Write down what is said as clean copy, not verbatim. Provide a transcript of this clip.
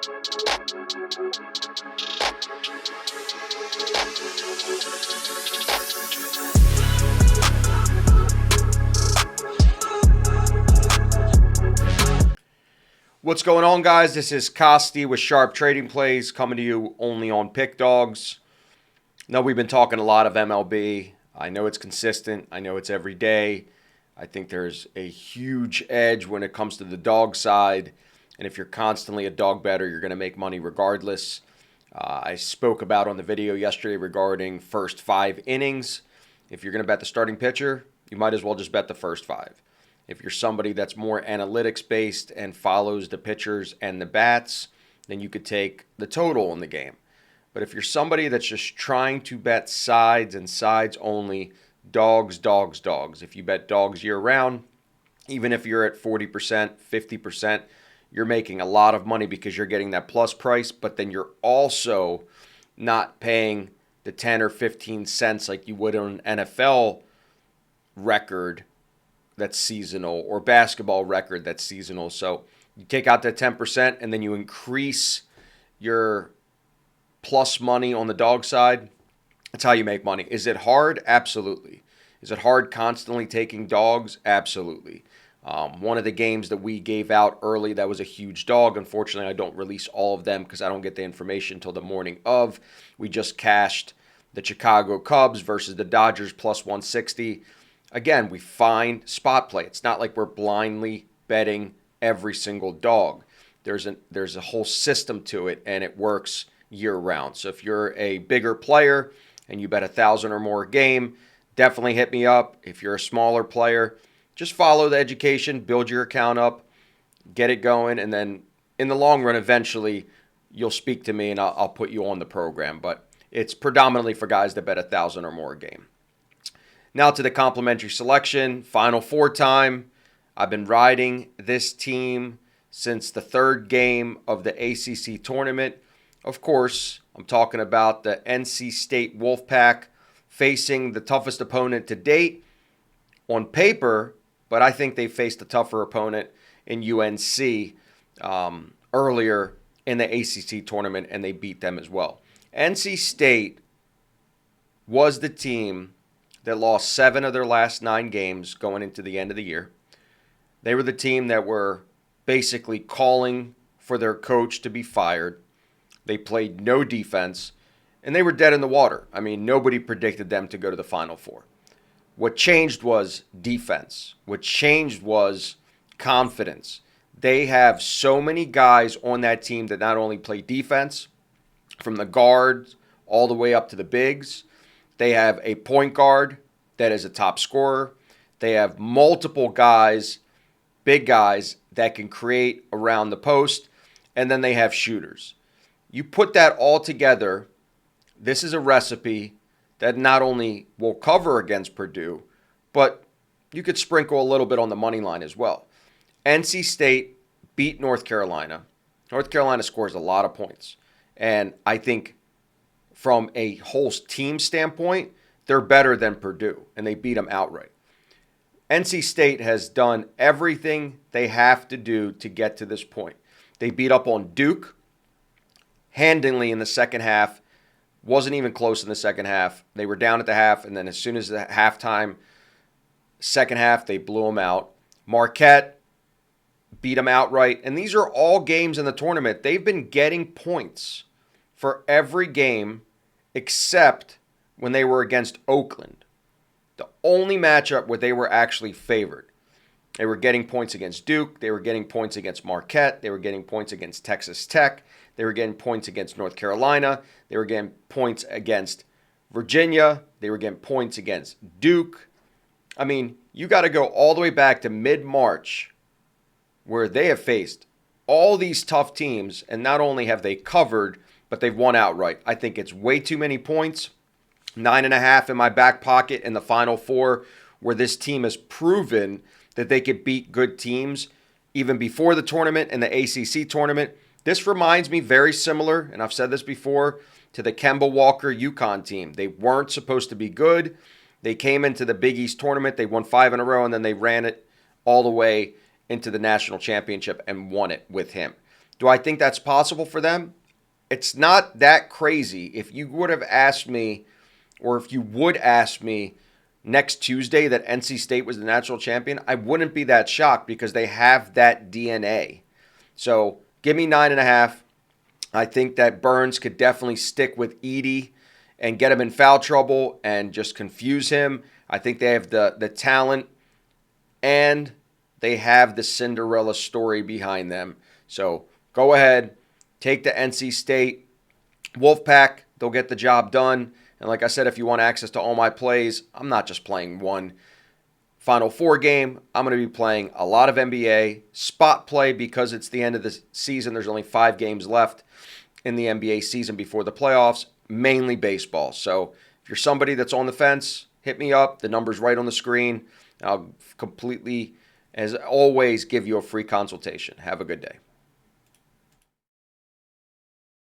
What's going on, guys? This is Kosty with Sharp Trading Plays, coming to you only on PickDawgz. Now, we've been talking a lot of MLB. I know it's consistent. I know it's every day. I think there's a huge edge when it comes to the dog side. And if you're constantly a dog bettor, you're going to make money regardless. I spoke about on the video yesterday regarding first 5 innings. If you're going to bet the starting pitcher, you might as well just bet the first 5. If you're somebody that's more analytics-based and follows the pitchers and the bats, then you could take the total in the game. But if you're somebody that's just trying to bet sides and sides only, dogs. If you bet dogs year-round, even if you're at 40%, 50%, you're making a lot of money because you're getting that plus price, but then you're also not paying the 10 or 15 cents like you would on an NFL record that's seasonal or basketball record that's seasonal. So you take out that 10% and then you increase your plus money on the dog side. That's how you make money. Is it hard? Absolutely. Is it hard constantly taking dogs? Absolutely. One of the games that we gave out early that was a huge dog. Unfortunately, I don't release all of them because I don't get the information until the morning of. We just cashed the Chicago Cubs versus the Dodgers plus 160. Again, we find spot play. It's not like we're blindly betting every single dog. There's a whole system to it, and it works year-round. So if you're a bigger player and you bet 1,000 or more a game, definitely hit me up. If you're a smaller player, just follow the education, build your account up, get it going, and then in the long run, eventually, you'll speak to me and I'll put you on the program. But it's predominantly for guys that bet 1,000 or more a game. Now to the complimentary selection, Final Four time. I've been riding this team since the 3rd game of the ACC tournament. Of course, I'm talking about the NC State Wolfpack facing the toughest opponent to date on paper, but I think they faced a tougher opponent in UNC earlier in the ACC tournament, and they beat them as well. NC State was the team that lost 7 of their last 9 games going into the end of the year. They were the team that were basically calling for their coach to be fired. They played no defense, and they were dead in the water. I mean, nobody predicted them to go to the Final Four. What changed was defense. What changed was confidence. They have so many guys on that team that not only play defense, from the guards all the way up to the bigs. They have a point guard that is a top scorer. They have multiple guys, big guys, that can create around the post. And then they have shooters. You put that all together, this is a recipe that not only will cover against Purdue, but you could sprinkle a little bit on the money line as well. NC State beat North Carolina. North Carolina scores a lot of points. And I think from a whole team standpoint, they're better than Purdue, and they beat them outright. NC State has done everything they have to do to get to this point. They beat up on Duke handily in the second half. Wasn't even close in the second half. They were down at the half, and then as soon as the halftime, second half, they blew them out. Marquette beat them outright. And these are all games in the tournament. They've been getting points for every game except when they were against Oakland. The only matchup where they were actually favored. They were getting points against Duke. They were getting points against Marquette. They were getting points against Texas Tech. They were getting points against North Carolina. They were getting points against Virginia. They were getting points against Duke. I mean, you got to go all the way back to mid-March where they have faced all these tough teams, and not only have they covered, but they've won outright. I think it's way too many points. 9.5 in my back pocket in the Final Four, where this team has proven that they could beat good teams even before the tournament and the ACC tournament. This reminds me very similar, and I've said this before, to the Kemba Walker UConn team. They weren't supposed to be good. They came into the Big East tournament. They won 5 in a row, and then they ran it all the way into the national championship and won it with him. Do I think that's possible for them? It's not that crazy. If you would have asked me, or if you would ask me next Tuesday that NC State was the national champion, I wouldn't be that shocked because they have that DNA. So give me 9.5. I think that Burns could definitely stick with Edey and get him in foul trouble and just confuse him. I think they have the talent and they have the Cinderella story behind them. So go ahead, take the NC State. Wolfpack, they'll get the job done. And like I said, if you want access to all my plays, I'm not just playing one Final Four game. I'm going to be playing a lot of NBA, spot play because it's the end of the season. There's only 5 games left in the NBA season before the playoffs, mainly baseball. So if you're somebody that's on the fence, hit me up. The number's right on the screen. I'll completely, as always, give you a free consultation. Have a good day.